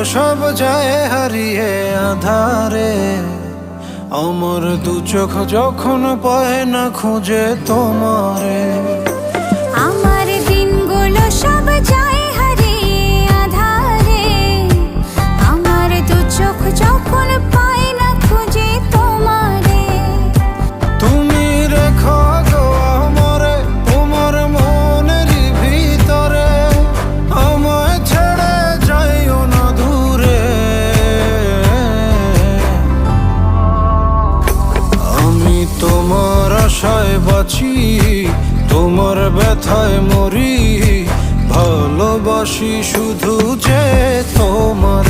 সব যায় হারিয়ে আধারে, আমার দু চোখ যখন পায় না খুঁজে তোমারে। আমার দিনগুলো সব যায় হারিয়ে আধারে, আমার দু চোখ যখন পায় না খুঁজে তোমারে। তুমি রেখো গো আমারে তোমার মনেরই ভিতরে, আমায় ছেড়ে যাইও না দূরে। আমি তোমার আশায় বাঁচি, তোমার ব্যথায় মরি, ভালোবাসি শুধু যে তোমার।